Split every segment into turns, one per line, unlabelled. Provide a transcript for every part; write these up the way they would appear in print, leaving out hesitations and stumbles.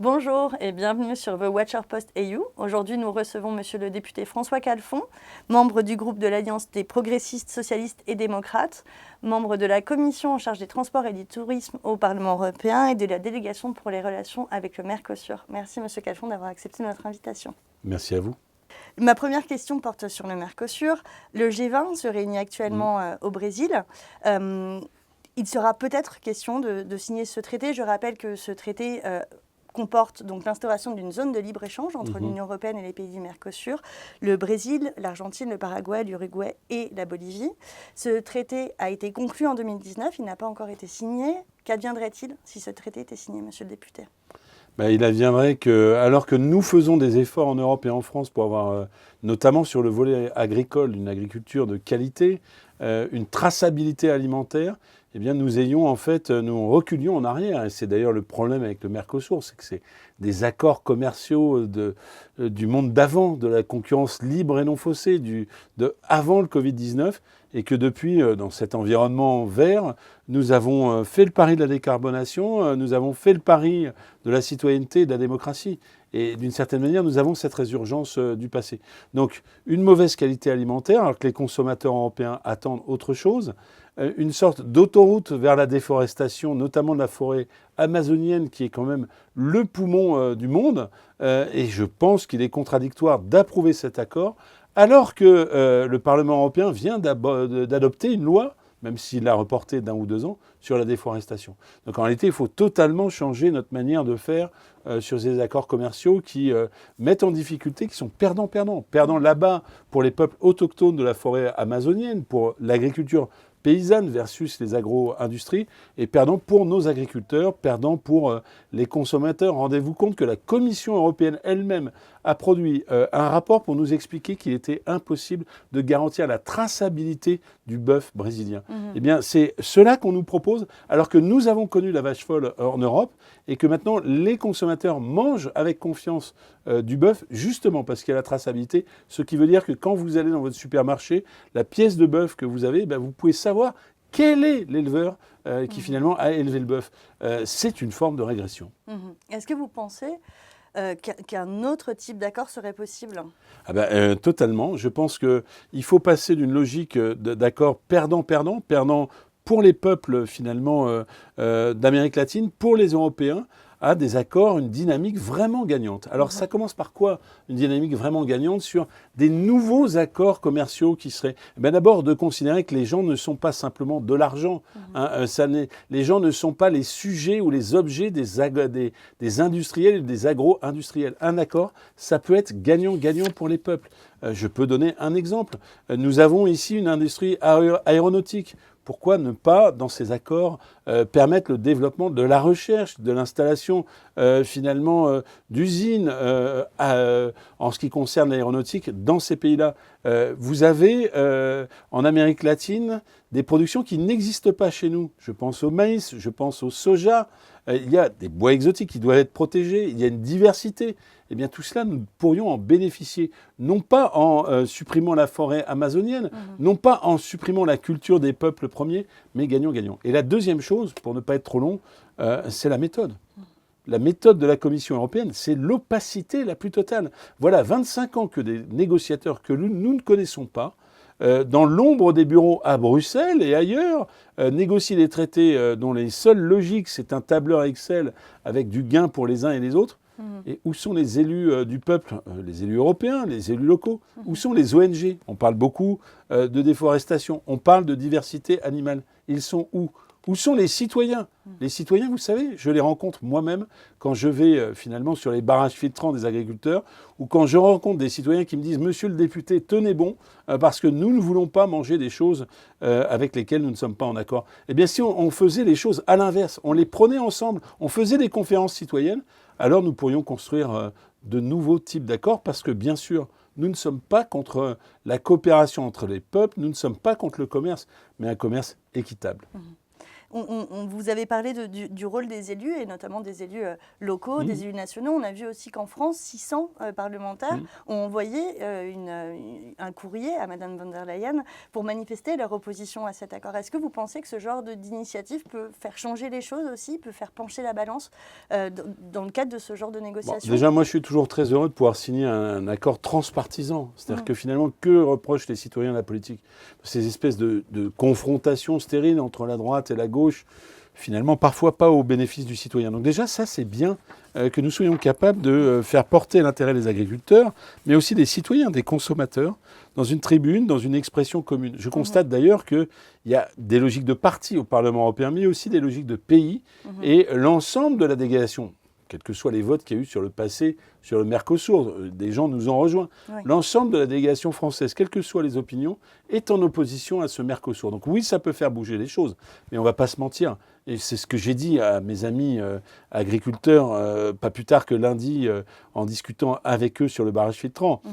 Bonjour et bienvenue sur The Watcher Post EU. Aujourd'hui, nous recevons Monsieur le député François Calfon, membre du groupe de l'Alliance des progressistes, socialistes et démocrates, membre de la commission en charge des transports et du tourisme au Parlement européen et de la délégation pour les relations avec le Mercosur. Merci Monsieur Calfon d'avoir accepté notre invitation.
Merci à vous.
Ma première question porte sur le Mercosur. Le G20 se réunit actuellement au Brésil. Il sera peut-être question de signer ce traité. Je rappelle que ce traité comporte donc l'instauration d'une zone de libre-échange entre l'Union européenne et les pays du Mercosur, le Brésil, l'Argentine, le Paraguay, l'Uruguay et la Bolivie. Ce traité a été conclu en 2019, il n'a pas encore été signé. Qu'adviendrait-il si ce traité était signé, monsieur le député ?
Il adviendrait que, alors que nous faisons des efforts en Europe et en France pour avoir, notamment sur le volet agricole, une agriculture de qualité, une traçabilité alimentaire, eh bien nous reculions en arrière. Et c'est d'ailleurs le problème avec le Mercosur, c'est que c'est des accords commerciaux du monde d'avant, de la concurrence libre et non faussée, avant le Covid-19, et que depuis, dans cet environnement vert, nous avons fait le pari de la décarbonation, nous avons fait le pari de la citoyenneté et de la démocratie. Et d'une certaine manière, nous avons cette résurgence du passé. Donc, une mauvaise qualité alimentaire, alors que les consommateurs européens attendent autre chose, une sorte d'autoroute vers la déforestation, notamment de la forêt amazonienne, qui est quand même le poumon du monde. Et je pense qu'il est contradictoire d'approuver cet accord, alors que le Parlement européen vient d'adopter une loi, même s'il l'a reportée d'1 ou 2 ans, sur la déforestation. Donc en réalité, il faut totalement changer notre manière de faire sur ces accords commerciaux qui mettent en difficulté, qui sont perdants-perdants. Perdants là-bas pour les peuples autochtones de la forêt amazonienne, pour l'agriculture paysanne versus les agro-industries, et perdant pour nos agriculteurs, perdant pour les consommateurs. Rendez-vous compte que la Commission européenne elle-même a produit un rapport pour nous expliquer qu'il était impossible de garantir la traçabilité du bœuf brésilien. Eh bien, c'est cela qu'on nous propose, alors que nous avons connu la vache folle en Europe, et que maintenant les consommateurs mangent avec confiance du bœuf, justement parce qu'il y a la traçabilité, ce qui veut dire que quand vous allez dans votre supermarché, la pièce de bœuf que vous avez, vous pouvez savoir quel est l'éleveur qui finalement a élevé le bœuf. C'est une forme de régression.
Est-ce que vous pensez qu'un autre type d'accord serait possible ?
Totalement. Je pense qu'il faut passer d'une logique d'accord perdant-perdant, perdant pour les peuples finalement d'Amérique latine, pour les Européens, à des accords, une dynamique vraiment gagnante. Alors ça commence par quoi, une dynamique vraiment gagnante sur des nouveaux accords commerciaux qui seraient... D'abord de considérer que les gens ne sont pas simplement de l'argent. Les gens ne sont pas les sujets ou les objets des industriels et des agro-industriels. Un accord, ça peut être gagnant-gagnant pour les peuples. Je peux donner un exemple. Nous avons ici une industrie aéronautique. Pourquoi ne pas, dans ces accords, permettre le développement de la recherche, de l'installation d'usines en ce qui concerne l'aéronautique dans ces pays-là. Vous avez en Amérique latine des productions qui n'existent pas chez nous. Je pense au maïs, je pense au soja. Il y a des bois exotiques qui doivent être protégés. Il y a une diversité. Eh bien, tout cela, nous pourrions en bénéficier, non pas en supprimant la forêt amazonienne, non pas en supprimant la culture des peuples premiers, mais gagnant-gagnant. Et la deuxième chose, pour ne pas être trop long, c'est la méthode. La méthode de la Commission européenne, c'est l'opacité la plus totale. Voilà 25 ans que des négociateurs que nous ne connaissons pas, dans l'ombre des bureaux à Bruxelles et ailleurs, négocient des traités dont les seules logiques, c'est un tableur Excel avec du gain pour les uns et les autres. Et où sont les élus du peuple, les élus européens, les élus locaux? Où sont les ONG? On parle beaucoup de déforestation, on parle de diversité animale. Ils sont où? Où sont les citoyens? Les citoyens, vous savez, je les rencontre moi-même quand je vais finalement sur les barrages filtrants des agriculteurs ou quand je rencontre des citoyens qui me disent « Monsieur le député, tenez bon, parce que nous ne voulons pas manger des choses avec lesquelles nous ne sommes pas en accord. » Eh bien, si on faisait les choses à l'inverse, on les prenait ensemble, on faisait des conférences citoyennes, alors nous pourrions construire de nouveaux types d'accords parce que, bien sûr, nous ne sommes pas contre la coopération entre les peuples, nous ne sommes pas contre le commerce, mais un commerce équitable.
Vous avez parlé du rôle des élus, et notamment des élus locaux, des élus nationaux. On a vu aussi qu'en France, 600 parlementaires ont envoyé un courrier à Madame von der Leyen pour manifester leur opposition à cet accord. Est-ce que vous pensez que ce genre d'initiative peut faire changer les choses aussi, peut faire pencher la balance dans le cadre de ce genre de négociations?
Déjà, moi, je suis toujours très heureux de pouvoir signer un accord transpartisan. C'est-à-dire que finalement, que reprochent les citoyens à la politique? Ces espèces de confrontations stériles entre la droite et la gauche, finalement, parfois pas au bénéfice du citoyen. Donc déjà, ça, c'est bien que nous soyons capables de faire porter l'intérêt des agriculteurs, mais aussi des citoyens, des consommateurs, dans une tribune, dans une expression commune. Je constate d'ailleurs qu'il y a des logiques de partis au Parlement européen, mais aussi des logiques de pays, et l'ensemble de la délégation, quels que soient les votes qu'il y a eu sur le passé, sur le Mercosur, des gens nous ont rejoints. Oui. L'ensemble de la délégation française, quelles que soient les opinions, est en opposition à ce Mercosur. Donc oui, ça peut faire bouger les choses, mais on ne va pas se mentir. Et c'est ce que j'ai dit à mes amis agriculteurs, pas plus tard que lundi, en discutant avec eux sur le barrage filtrant.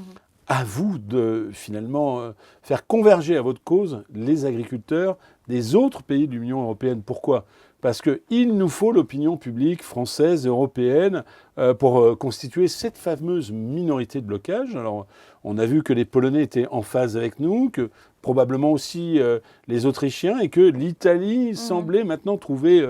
À vous de finalement faire converger à votre cause les agriculteurs des autres pays de l'Union européenne. Pourquoi ? Parce qu'il nous faut l'opinion publique française, européenne, pour constituer cette fameuse minorité de blocage. Alors, on a vu que les Polonais étaient en phase avec nous, que probablement aussi les Autrichiens, et que l'Italie semblait maintenant trouver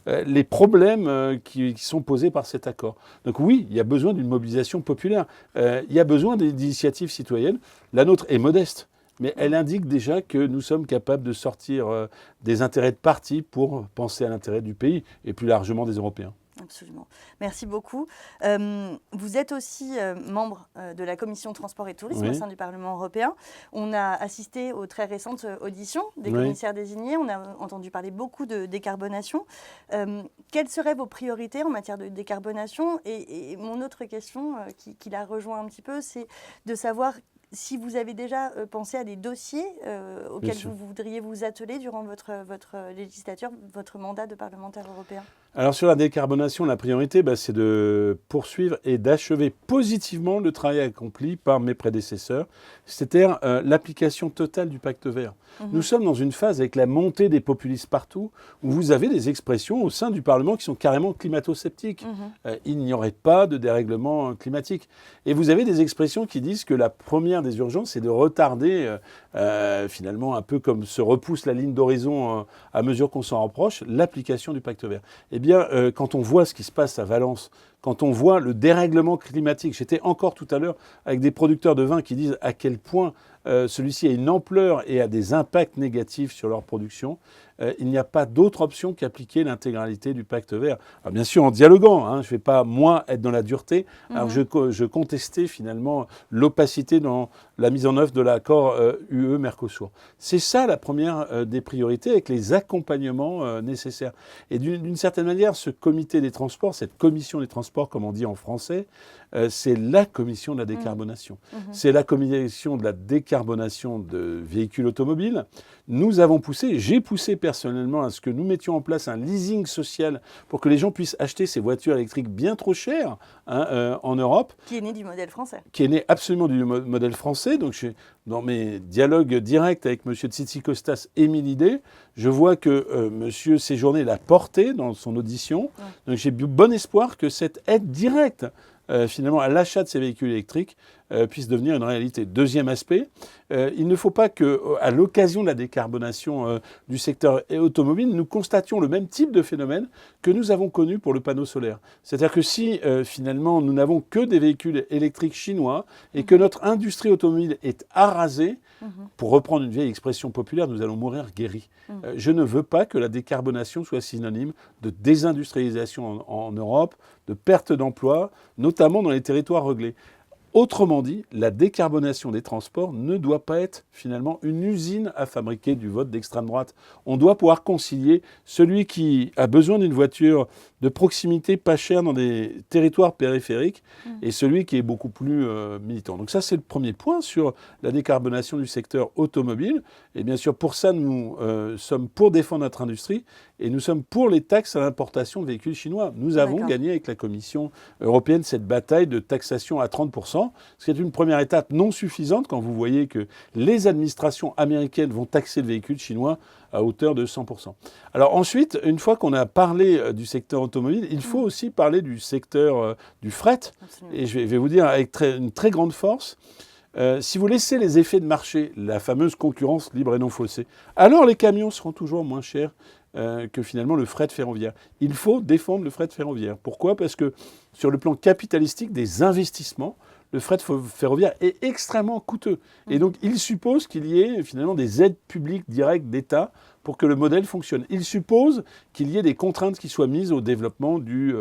les problèmes qui sont posés par cet accord. Donc oui, il y a besoin d'une mobilisation populaire. Il y a besoin d'initiatives citoyennes. La nôtre est modeste. Mais elle indique déjà que nous sommes capables de sortir des intérêts de parti pour penser à l'intérêt du pays et plus largement des Européens.
Absolument. Merci beaucoup. Vous êtes aussi membre de la Commission Transport et Tourisme au sein du Parlement européen. On a assisté aux très récentes auditions des commissaires désignés. On a entendu parler beaucoup de décarbonation. Quelles seraient vos priorités en matière de décarbonation ? Et mon autre question, qui la rejoint un petit peu, c'est de savoir si vous avez déjà pensé à des dossiers auxquels vous voudriez vous atteler durant votre législature, votre mandat de parlementaire européen.
Alors sur la décarbonation, la priorité, c'est de poursuivre et d'achever positivement le travail accompli par mes prédécesseurs, c'est-à-dire l'application totale du pacte vert. Nous sommes dans une phase avec la montée des populistes partout, où vous avez des expressions au sein du Parlement qui sont carrément climato-sceptiques. Il n'y aurait pas de dérèglement climatique. Et vous avez des expressions qui disent que la première des urgences, c'est de retarder, finalement, un peu comme se repousse la ligne d'horizon à mesure qu'on s'en rapproche, l'application du pacte vert. Eh bien, quand on voit ce qui se passe à Valence, quand on voit le dérèglement climatique, j'étais encore tout à l'heure avec des producteurs de vin qui disent à quel point celui-ci a une ampleur et a des impacts négatifs sur leur production. Il n'y a pas d'autre option qu'appliquer l'intégralité du pacte vert. Alors bien sûr, en dialoguant, je ne vais pas, moi, être dans la dureté. Alors je contestais finalement l'opacité dans la mise en œuvre de l'accord UE-Mercosur. C'est ça la première des priorités, avec les accompagnements nécessaires. Et d'une certaine manière, ce comité des transports, cette commission des transports, comme on dit en français, c'est la commission de la décarbonation. C'est la commission de la décarbonation de véhicules automobiles. Nous avons poussé, j'ai poussé personnellement à ce que nous mettions en place un leasing social pour que les gens puissent acheter ces voitures électriques bien trop chères en Europe.
Qui est né du modèle français.
Qui est né absolument du modèle français. Donc dans mes dialogues directs avec M. Tzitzikostas et l'idée, je vois que M. Séjourné l'a porté dans son audition. Donc j'ai bon espoir que cette aide directe finalement à l'achat de ces véhicules électriques puisse devenir une réalité. Deuxième aspect, il ne faut pas qu'à l'occasion de la décarbonation du secteur automobile, nous constations le même type de phénomène que nous avons connu pour le panneau solaire. C'est-à-dire que si finalement nous n'avons que des véhicules électriques chinois et que notre industrie automobile est arasée, pour reprendre une vieille expression populaire, nous allons mourir guéris. Je ne veux pas que la décarbonation soit synonyme de désindustrialisation en Europe, de perte d'emplois, notamment dans les territoires reculés. Autrement dit, la décarbonation des transports ne doit pas être finalement une usine à fabriquer du vote d'extrême droite. On doit pouvoir concilier celui qui a besoin d'une voiture de proximité pas chère dans des territoires périphériques et celui qui est beaucoup plus militant. Donc ça, c'est le premier point sur la décarbonation du secteur automobile. Et bien sûr, pour ça, nous sommes pour défendre notre industrie et nous sommes pour les taxes à l'importation de véhicules chinois. Nous avons gagné avec la Commission européenne cette bataille de taxation à 30%, ce qui est une première étape non suffisante quand vous voyez que les administrations américaines vont taxer le véhicule chinois à hauteur de 100%. Alors ensuite, une fois qu'on a parlé du secteur automobile, il faut aussi parler du secteur du fret.
Absolument.
Et je vais vous dire avec une très grande force, si vous laissez les effets de marché, la fameuse concurrence libre et non faussée, alors les camions seront toujours moins chers que finalement le fret ferroviaire. Il faut défendre le fret ferroviaire. Pourquoi ? Parce que sur le plan capitalistique des investissements, le fret ferroviaire est extrêmement coûteux. Et donc, il suppose qu'il y ait finalement des aides publiques directes d'État pour que le modèle fonctionne. Il suppose qu'il y ait des contraintes qui soient mises au développement du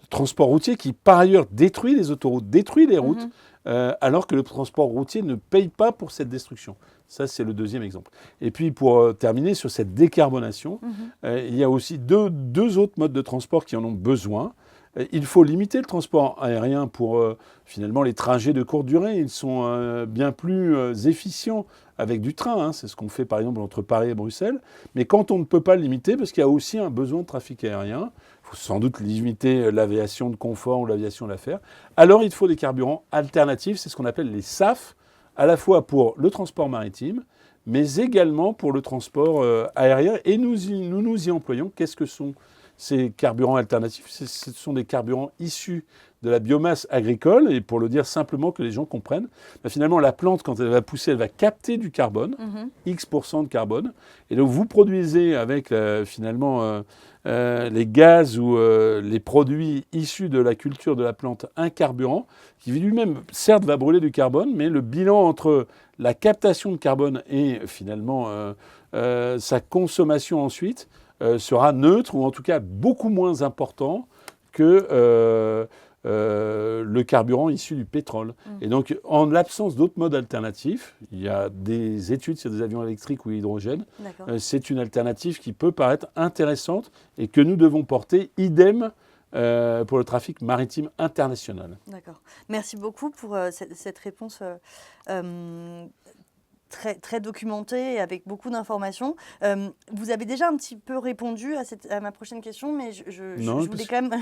transport routier qui, par ailleurs, détruit les autoroutes, détruit les routes, alors que le transport routier ne paye pas pour cette destruction. Ça, c'est le deuxième exemple. Et puis, pour terminer sur cette décarbonation, il y a aussi deux autres modes de transport qui en ont besoin. Il faut limiter le transport aérien pour finalement les trajets de courte durée. Ils sont bien plus efficients avec du train. Hein. C'est ce qu'on fait par exemple entre Paris et Bruxelles. Mais quand on ne peut pas le limiter, parce qu'il y a aussi un besoin de trafic aérien, il faut sans doute limiter l'aviation de confort ou l'aviation d'affaires, alors il faut des carburants alternatifs. C'est ce qu'on appelle les SAF, à la fois pour le transport maritime, mais également pour le transport aérien. Et nous nous y employons. Qu'est-ce que sont ces carburants alternatifs? Ce sont des carburants issus de la biomasse agricole. Et pour le dire simplement que les gens comprennent, finalement, la plante, quand elle va pousser, elle va capter du carbone, X% de carbone. Et donc, vous produisez avec finalement les gaz ou les produits issus de la culture de la plante un carburant qui lui-même, certes, va brûler du carbone, mais le bilan entre la captation de carbone et finalement sa consommation ensuite sera neutre ou en tout cas beaucoup moins important que le carburant issu du pétrole. Et donc, en l'absence d'autres modes alternatifs, il y a des études sur des avions électriques ou hydrogène, c'est une alternative qui peut paraître intéressante et que nous devons porter, idem pour le trafic maritime international.
D'accord. Merci beaucoup pour cette réponse très documentée et avec beaucoup d'informations. Vous avez déjà un petit peu répondu à ma prochaine question, mais je voulais quand même...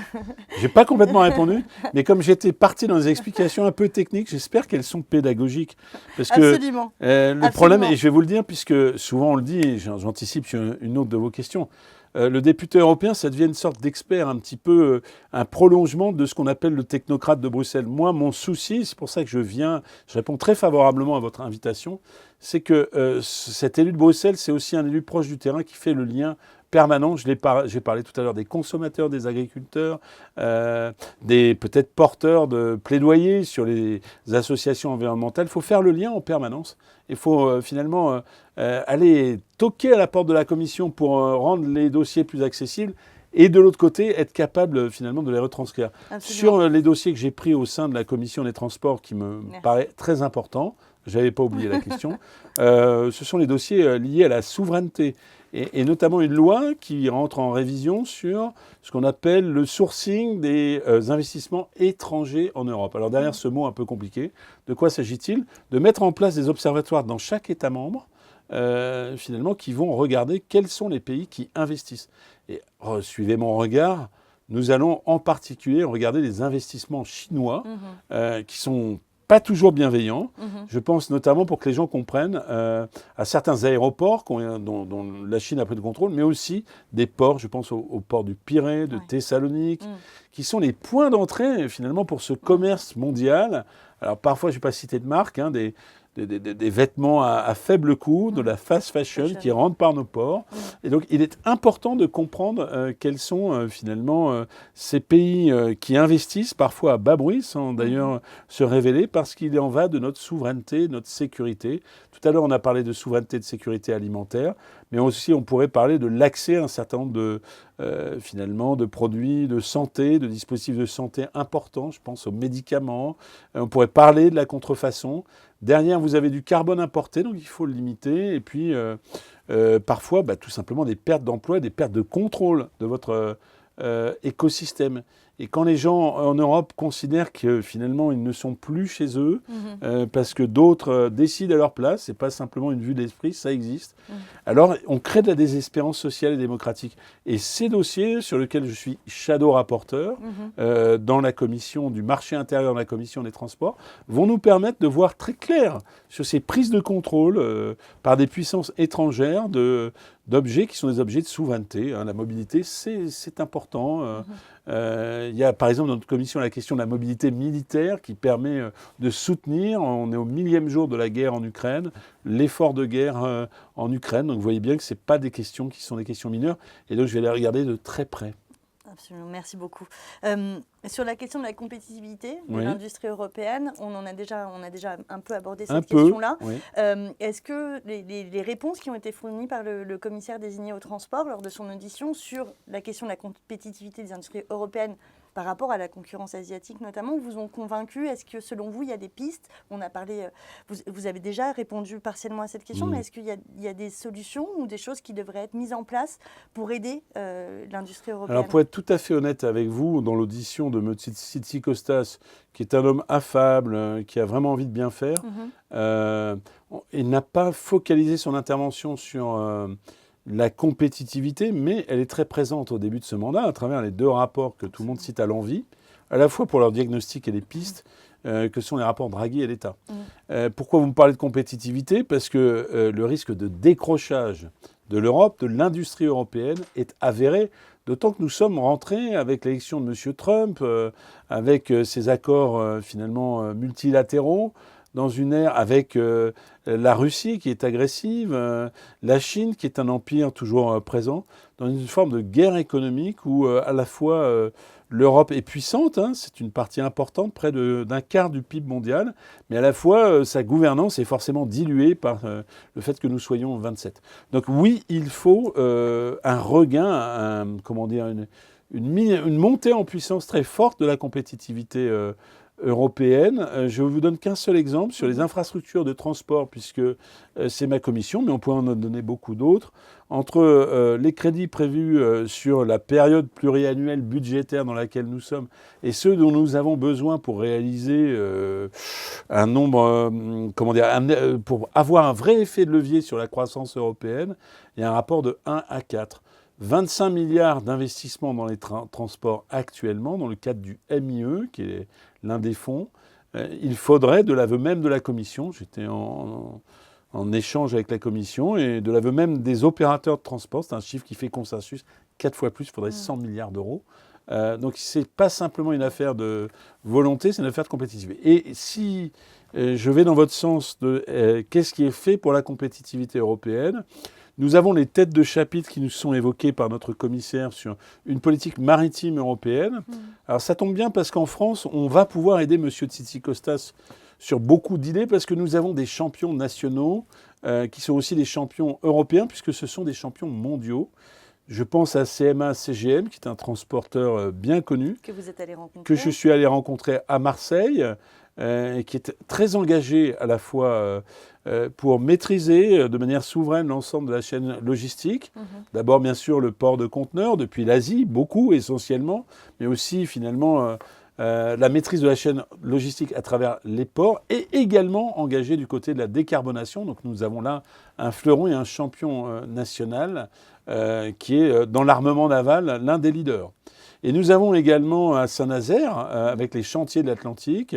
Je n'ai pas complètement répondu, mais comme j'étais parti dans des explications un peu techniques, j'espère qu'elles sont pédagogiques. Parce que
Absolument.
Le problème, et je vais vous le dire, puisque souvent on le dit, et j'anticipe sur une autre de vos questions, le député européen, ça devient une sorte d'expert, un petit peu un prolongement de ce qu'on appelle le technocrate de Bruxelles. Moi, mon souci, c'est pour ça que je réponds très favorablement à votre invitation, c'est que cet élu de Bruxelles, c'est aussi un élu proche du terrain qui fait le lien permanent. J'ai parlé tout à l'heure des consommateurs, des agriculteurs, des peut-être porteurs de plaidoyer sur les associations environnementales. Il faut faire le lien en permanence. Il faut finalement aller toquer à la porte de la Commission pour rendre les dossiers plus accessibles et de l'autre côté, être capable finalement de les retranscrire. Absolument. Sur les dossiers que j'ai pris au sein de la Commission des Transports qui me paraît très important, je n'avais pas oublié la question, ce sont les dossiers liés à la souveraineté. Et notamment une loi qui rentre en révision sur ce qu'on appelle le sourcing des investissements étrangers en Europe. Alors derrière ce mot un peu compliqué, de quoi s'agit-il ? De mettre en place des observatoires dans chaque État membre, finalement, qui vont regarder quels sont les pays qui investissent. Et suivez mon regard, nous allons en particulier regarder les investissements chinois qui sont pas toujours bienveillants. Je pense notamment pour que les gens comprennent à certains aéroports dont la Chine a pris le contrôle, mais aussi des ports, je pense au port du Pirée, de Thessalonique, qui sont les points d'entrée finalement pour ce commerce mondial. Alors parfois, je ne vais pas citer de marque, hein, des vêtements à faible coût, de la fast fashion qui rentrent par nos ports. Et donc, il est important de comprendre quels sont finalement ces pays qui investissent parfois à bas bruit, sans d'ailleurs se révéler, parce qu'il en va de notre souveraineté, de notre sécurité. Tout à l'heure, on a parlé de souveraineté de sécurité alimentaire, mais aussi on pourrait parler de l'accès à un certain nombre de, finalement, de produits de santé, de dispositifs de santé importants. Je pense aux médicaments. On pourrait parler de la contrefaçon. Derrière, vous avez du carbone importé, donc il faut le limiter. Et puis, parfois, tout simplement des pertes d'emploi, des pertes de contrôle de votre écosystème. Et quand les gens en Europe considèrent que finalement ils ne sont plus chez eux, parce que d'autres décident à leur place, c'est pas simplement une vue de l'esprit, ça existe, alors on crée de la désespérance sociale et démocratique. Et ces dossiers sur lesquels je suis shadow rapporteur dans la commission du marché intérieur, dans la commission des transports, vont nous permettre de voir très clair sur ces prises de contrôle par des puissances étrangères d'objets qui sont des objets de souveraineté. La mobilité, c'est important. Il y a par exemple dans notre commission la question de la mobilité militaire qui permet de soutenir, on est au 1000e jour de la guerre en Ukraine, l'effort de guerre en Ukraine. Donc vous voyez bien que ce n'est pas des questions qui sont des questions mineures. Et donc je vais les regarder de très près.
Absolument, merci beaucoup. Sur la question de la compétitivité de
Oui.
l'industrie européenne, on a déjà un peu abordé cette question-là.
Oui.
Est-ce que les réponses qui ont été fournies par le commissaire désigné au transport lors de son audition sur la question de la compétitivité des industries européennes par rapport à la concurrence asiatique notamment, vous ont convaincu? Est-ce que selon vous, il y a des pistes? On a parlé, vous avez déjà répondu partiellement à cette question, mais est-ce qu'il y a des solutions ou des choses qui devraient être mises en place pour aider l'industrie européenne?
Alors pour être tout à fait honnête avec vous, dans l'audition de M. Tzitzikostas, qui est un homme affable, qui a vraiment envie de bien faire, il n'a pas focalisé son intervention sur la compétitivité, mais elle est très présente au début de ce mandat, à travers les 2 rapports que tout le monde cite à l'envi, à la fois pour leur diagnostic et les pistes, que sont les rapports Draghi et l'État. Pourquoi vous me parlez de compétitivité? Parce que le risque de décrochage de l'Europe, de l'industrie européenne, est avéré, d'autant que nous sommes rentrés avec l'élection de M. Trump, avec ces accords finalement multilatéraux, dans une ère avec la Russie qui est agressive, la Chine qui est un empire toujours présent, dans une forme de guerre économique où à la fois l'Europe est puissante, c'est une partie importante, près d'un quart du PIB mondial, mais à la fois sa gouvernance est forcément diluée par le fait que nous soyons 27. Donc oui, il faut un regain, une montée en puissance très forte de la compétitivité européenne. Je ne vous donne qu'un seul exemple sur les infrastructures de transport, puisque c'est ma commission, mais on pourrait en donner beaucoup d'autres. Entre les crédits prévus sur la période pluriannuelle budgétaire dans laquelle nous sommes et ceux dont nous avons besoin pour réaliser un nombre, pour avoir un vrai effet de levier sur la croissance européenne, il y a un rapport de 1 à 4. 25 milliards d'investissements dans les transports actuellement, dans le cadre du MIE, qui est l'un des fonds. Il faudrait, de l'aveu même de la Commission, j'étais en échange avec la Commission, et de l'aveu même des opérateurs de transport, c'est un chiffre qui fait consensus, 4 fois plus, il faudrait 100 milliards d'euros. Donc ce n'est pas simplement une affaire de volonté, c'est une affaire de compétitivité. Et si je vais dans votre sens de qu'est-ce qui est fait pour la compétitivité européenne, nous avons les têtes de chapitre qui nous sont évoquées par notre commissaire sur une politique maritime européenne. Alors ça tombe bien parce qu'en France, on va pouvoir aider M. Tzitzikostas sur beaucoup d'idées parce que nous avons des champions nationaux qui sont aussi des champions européens puisque ce sont des champions mondiaux. Je pense à CMA-CGM, qui est un transporteur bien connu.
Que vous êtes allé rencontrer.
Que je suis allé rencontrer à Marseille, et qui est très engagé à la fois pour maîtriser de manière souveraine l'ensemble de la chaîne logistique. D'abord, bien sûr, le port de conteneurs, depuis l'Asie, beaucoup, essentiellement, mais aussi, finalement, la maîtrise de la chaîne logistique à travers les ports, et également engagé du côté de la décarbonation. Donc nous avons là un fleuron et un champion national qui est dans l'armement naval l'un des leaders. Et nous avons également à Saint-Nazaire, avec les chantiers de l'Atlantique,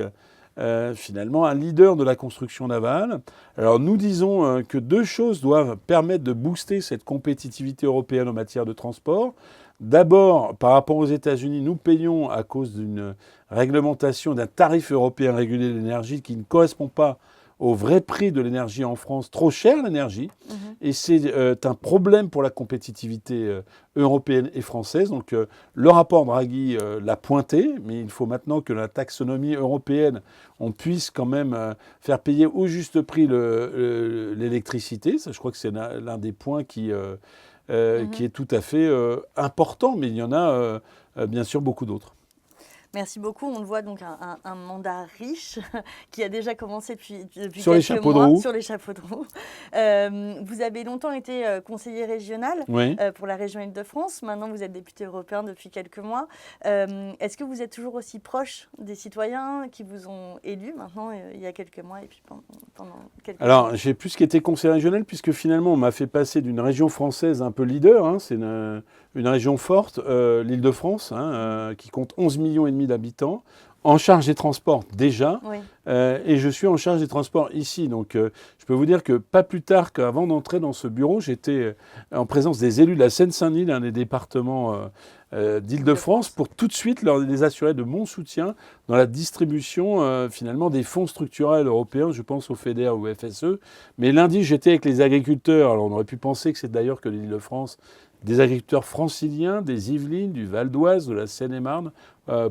finalement un leader de la construction navale. Alors nous disons que 2 choses doivent permettre de booster cette compétitivité européenne en matière de transport. D'abord, par rapport aux États-Unis, nous payons à cause d'une réglementation, d'un tarif européen régulé de l'énergie qui ne correspond pas au vrai prix de l'énergie en France, trop cher l'énergie. Et c'est un problème pour la compétitivité européenne et française. Donc le rapport Draghi l'a pointé, mais il faut maintenant que la taxonomie européenne, on puisse quand même faire payer au juste prix l'électricité. Ça, je crois que c'est l'un des points qui est tout à fait important, mais il y en a bien sûr beaucoup d'autres.
Merci beaucoup. On le voit donc un mandat riche qui a déjà commencé depuis
Sur les
quelques
chapeaux de
mois
roue.
sur les chapeaux de roue. Vous avez longtemps été conseiller régional
Oui.
pour la région Île-de-France. Maintenant, vous êtes député européen depuis quelques mois. Est-ce que vous êtes toujours aussi proche des citoyens qui vous ont élu maintenant, il y a quelques mois et puis pendant quelques
Alors,
années?
j'ai plus qu'été conseiller régional, puisque finalement, on m'a fait passer d'une région française un peu leader, hein, c'est une région forte, l'Île-de-France, hein, qui compte 11,5 millions d'habitants, en charge des transports déjà,
Oui.
et je suis en charge des transports ici. Donc, je peux vous dire que pas plus tard qu'avant d'entrer dans ce bureau, j'étais en présence des élus de la Seine-Saint-Denis, l'un des départements d'Île-de-France, pour tout de suite les assurer de mon soutien dans la distribution finalement des fonds structurels européens, je pense au FEDER ou au FSE. Mais lundi, j'étais avec les agriculteurs, alors on aurait pu penser que c'est d'ailleurs que l'Île-de-France, des agriculteurs franciliens, des Yvelines, du Val d'Oise, de la Seine-et-Marne,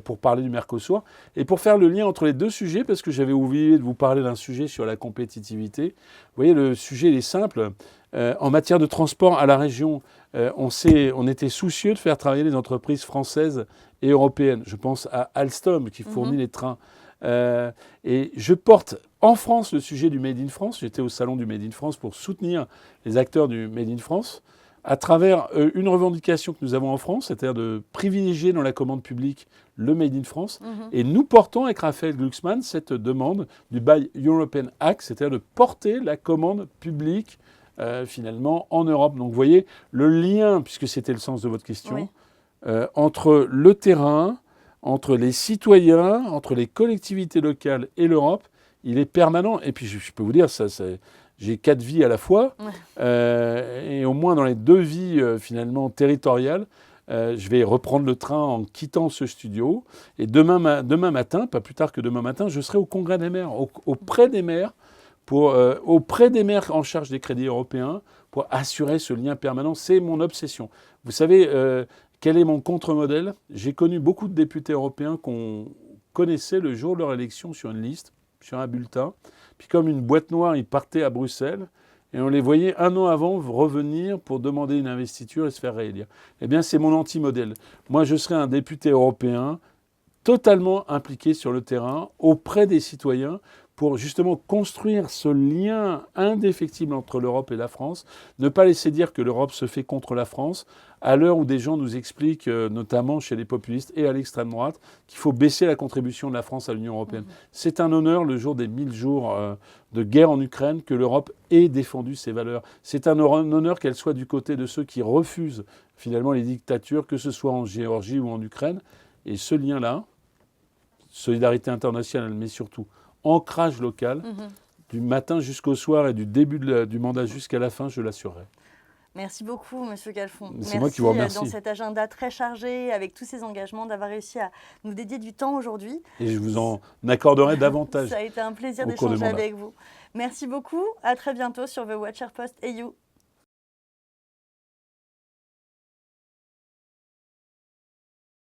pour parler du Mercosur. Et pour faire le lien entre les deux sujets, parce que j'avais oublié de vous parler d'un sujet sur la compétitivité. Vous voyez, le sujet il est simple. En matière de transport à la région, on était soucieux de faire travailler les entreprises françaises et européennes. Je pense à Alstom qui fournit les trains. Et je porte en France le sujet du Made in France. J'étais au salon du Made in France pour soutenir les acteurs du Made in France à travers une revendication que nous avons en France, c'est-à-dire de privilégier dans la commande publique le Made in France. Et nous portons avec Raphaël Glucksmann cette demande du Buy European Act, c'est-à-dire de porter la commande publique finalement en Europe. Donc vous voyez le lien, puisque c'était le sens de votre question,
Oui.
entre le terrain, entre les citoyens, entre les collectivités locales et l'Europe, il est permanent. Et puis je peux vous dire, j'ai 4 vies à la fois, et au moins dans les 2 vies finalement territoriales, je vais reprendre le train en quittant ce studio. Et demain matin, pas plus tard que demain matin, je serai au Congrès des maires, auprès des maires, auprès des maires en charge des crédits européens, pour assurer ce lien permanent. C'est mon obsession. Vous savez, quel est mon contre-modèle? J'ai connu beaucoup de députés européens qu'on connaissait le jour de leur élection sur une liste, sur un bulletin. Puis comme une boîte noire, ils partaient à Bruxelles et on les voyait un an avant revenir pour demander une investiture et se faire réélire. Eh bien, c'est mon anti-modèle. Moi, je serai un député européen totalement impliqué sur le terrain, auprès des citoyens, pour justement construire ce lien indéfectible entre l'Europe et la France, ne pas laisser dire que l'Europe se fait contre la France, à l'heure où des gens nous expliquent, notamment chez les populistes et à l'extrême droite, qu'il faut baisser la contribution de la France à l'Union européenne. C'est un honneur, le jour des 1000 jours de guerre en Ukraine, que l'Europe ait défendu ses valeurs. C'est un honneur qu'elle soit du côté de ceux qui refusent finalement les dictatures, que ce soit en Géorgie ou en Ukraine. Et ce lien-là, solidarité internationale, mais surtout ancrage local, du matin jusqu'au soir et du début du mandat jusqu'à la fin, je l'assurerai.
Merci beaucoup, Monsieur Calfon.
C'est moi qui vous remercie.
Dans cet agenda très chargé, avec tous ces engagements, d'avoir réussi à nous dédier du temps aujourd'hui.
Et je vous en accorderai davantage.
Ça a été un plaisir
au cours du
d'échanger
mandat.
avec vous. Merci beaucoup. À très bientôt sur The Watcher Post EU.